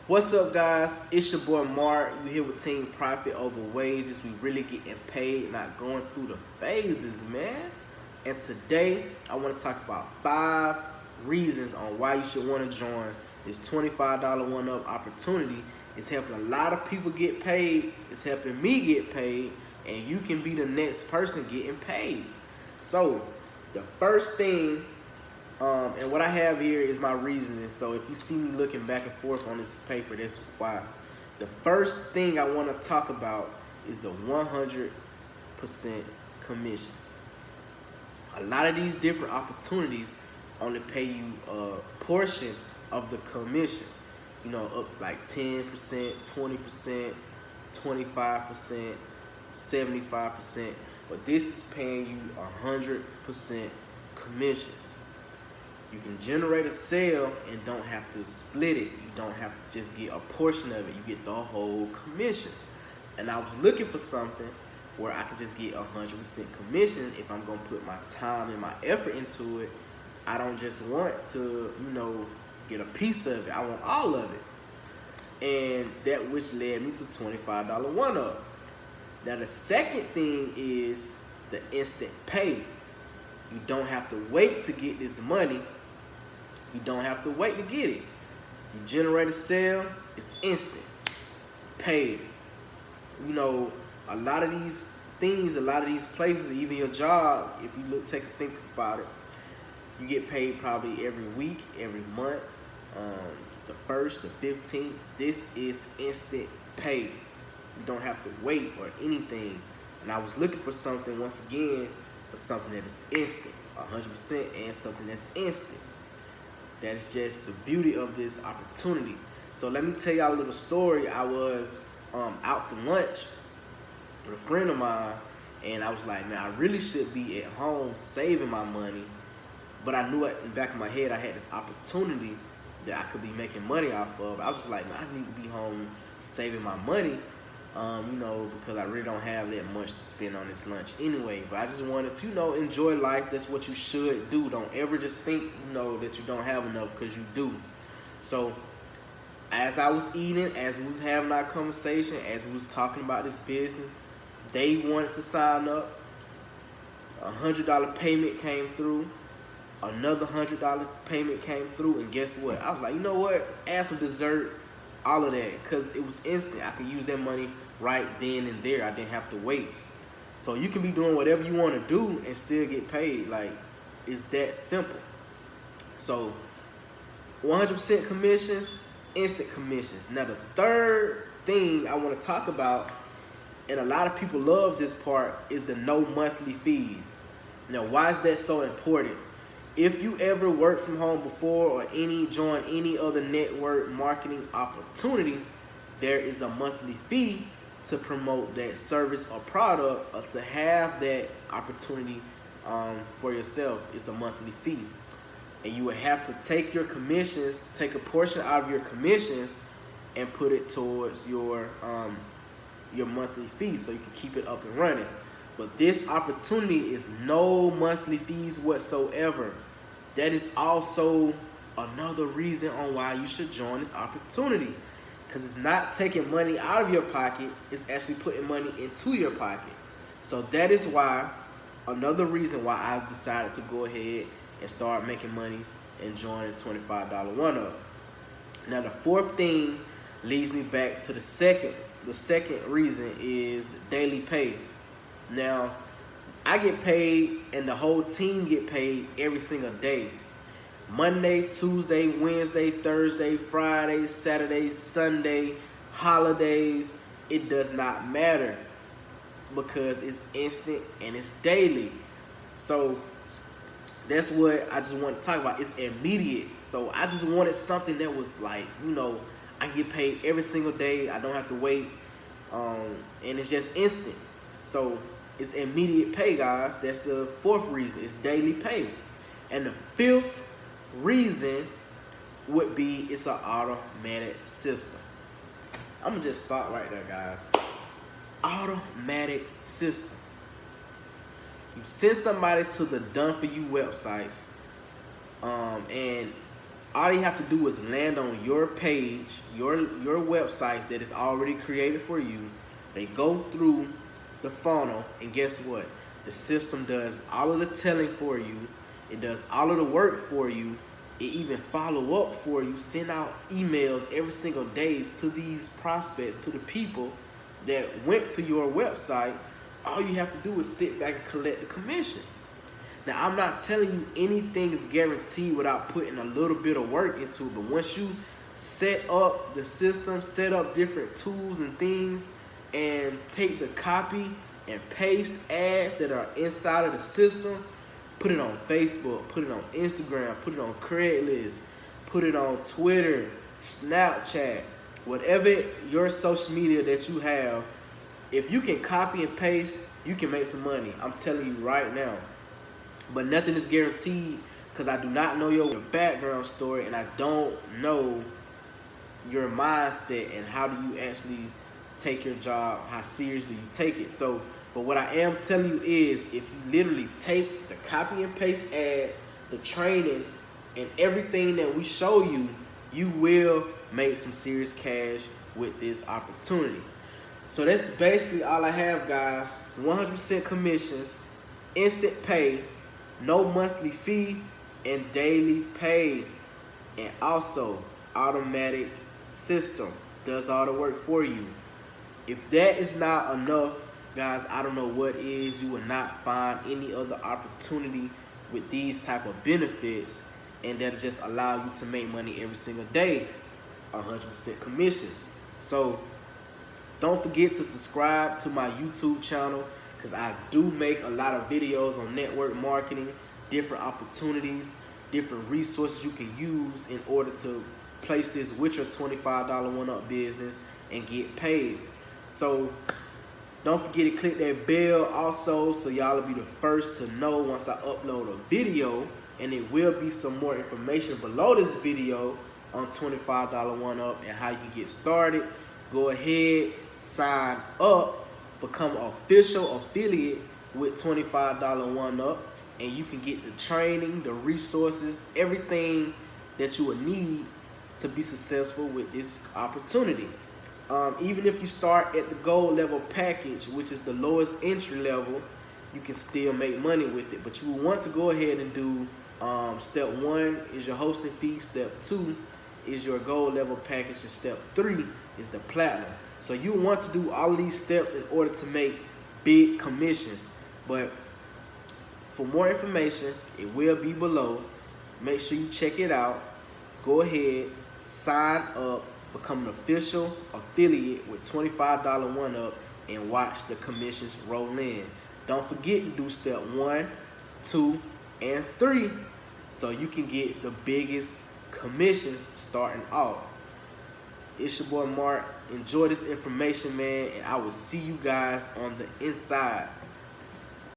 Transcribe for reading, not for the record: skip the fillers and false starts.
What's up, guys? It's your boy Mark. You here with Team Profit Over Wages. We really getting paid, not going through the phases, man. And today, I want to talk about 5 reasons on why you should want to join this $25 one-up opportunity. It's helping a lot of people get paid. It's helping me get paid, and you can be the next person getting paid. So, the first thing, and what I have here is my reasoning. So if you see me looking back and forth on this paper, that's why. The first thing I want to talk about is the 100% commissions. A lot of these different opportunities only pay you a portion of the commission. You know, up like 10%, 20%, 25%, 75%. But this is paying you 100% commissions. You can generate a sale and don't have to split it. You don't have to just get a portion of it. You get the whole commission. And I was looking for something where I could just get 100% commission if I'm going to put my time and my effort into it. I don't just want to, get a piece of it. I want all of it. And that which led me to $25 one-up. Now the second thing is the instant pay. You don't have to wait to get this money. You don't have to wait to get it. You generate a sale, it's instant. Paid. A lot of these things, a lot of these places, even your job, if you take a think about it, you get paid probably every week, every month, the 1st, the 15th. This is instant pay. You don't have to wait or anything. And I was looking for something, once again, for something that is instant, 100%, and something that's instant. That is just the beauty of this opportunity. So let me tell y'all a little story. I was out for lunch with a friend of mine, and I was like, man, I really should be at home saving my money. But I knew in the back of my head I had this opportunity that I could be making money off of. I was just like, man, I need to be home saving my money. Because I really don't have that much to spend on this lunch anyway. But I just wanted to, enjoy life. That's what you should do. Don't ever just think, that you don't have enough, because you do. So as I was eating, as we was having our conversation, as we was talking about this business, they wanted to sign up. $100 payment came through. Another $100 payment came through. And guess what? I was like, you know what? Add some dessert. All of that, because it was instant. I could use that money right then and there. I didn't have to wait. So you can be doing whatever you want to do and still get paid. Like, it's that simple. So 100% commissions, instant commissions. Now the third thing I want to talk about, and a lot of people love this part, is the no monthly fees. Now, why is that so important? If you ever worked from home before or join any other network marketing opportunity, there is a monthly fee to promote that service or product, or to have that opportunity for yourself. It's a monthly fee. And you would have to take your commissions, take a portion out of your commissions and put it towards your monthly fee so you can keep it up and running. But this opportunity is no monthly fees whatsoever. That is also another reason on why you should join this opportunity, because it's not taking money out of your pocket, it's actually putting money into your pocket. So that is why, another reason why I've decided to go ahead and start making money and join the $25 one-up. Now the fourth thing leads me back to the second reason is daily pay. Now, I get paid and the whole team get paid every single day. Monday, Tuesday, Wednesday, Thursday, Friday, Saturday, Sunday, holidays. It does not matter, because it's instant and it's daily. So that's what I just want to talk about. It's immediate. So I just wanted something that was like, I get paid every single day. I don't have to wait. And it's just instant. So it's immediate pay, guys. That's the fourth reason. It's daily pay. And the fifth reason would be it's an automatic system. I'm going to just start right there, guys. Automatic system. You send somebody to the done for you websites, and All you have to do is land on your page, your websites that is already created for you. They go through the funnel, and guess what? The system does all of the telling for you. It does all of the work for you. It even follow up for you, send out emails every single day to these prospects, to the people that went to your website. All you have to do is sit back and collect the commission. Now, I'm not telling you anything is guaranteed without putting a little bit of work into it, but once you set up the system, set up different tools and things, and take the copy and paste ads that are inside of the system, put it on Facebook, put it on Instagram, put it on Craigslist, put it on Twitter, Snapchat, whatever your social media that you have, if you can copy and paste, you can make some money. I'm telling you right now. But nothing is guaranteed because I do not know your background story, and I don't know your mindset and how do you actually take your job, how serious do you take it. So, but what I am telling you is, if you literally take the copy and paste ads, the training, and everything that we show you, you will make some serious cash with this opportunity. So that's basically all I have, guys. 100% commissions, instant pay, no monthly fee, and daily pay. And also, automatic system does all the work for you. If that is not enough, guys, I don't know what is. You will not find any other opportunity with these type of benefits, and that'll just allow you to make money every single day, 100% commissions. So don't forget to subscribe to my YouTube channel, because I do make a lot of videos on network marketing, different opportunities, different resources you can use in order to place this with your $25 one-up business and get paid. So don't forget to click that bell also, so y'all will be the first to know once I upload a video, and it will be some more information below this video on $25 one-up and how you can get started. Go ahead, sign up, become an official affiliate with $25 one-up, and you can get the training, the resources, everything that you would need to be successful with this opportunity. Even if you start at the gold level package, which is the lowest entry level, you can still make money with it. But you will want to go ahead and do step 1 is your hosting fee, step 2 is your gold level package, and step 3 is the platinum. So you want to do all of these steps in order to make big commissions. But for more information, it will be below. Make sure you check it out. Go ahead, sign up, become an official affiliate with $25 one-up, and watch the commissions roll in. Don't forget to do step 1, 2, and 3 so you can get the biggest commissions starting off. It's your boy Mark. Enjoy this information, man, and I will see you guys on the inside.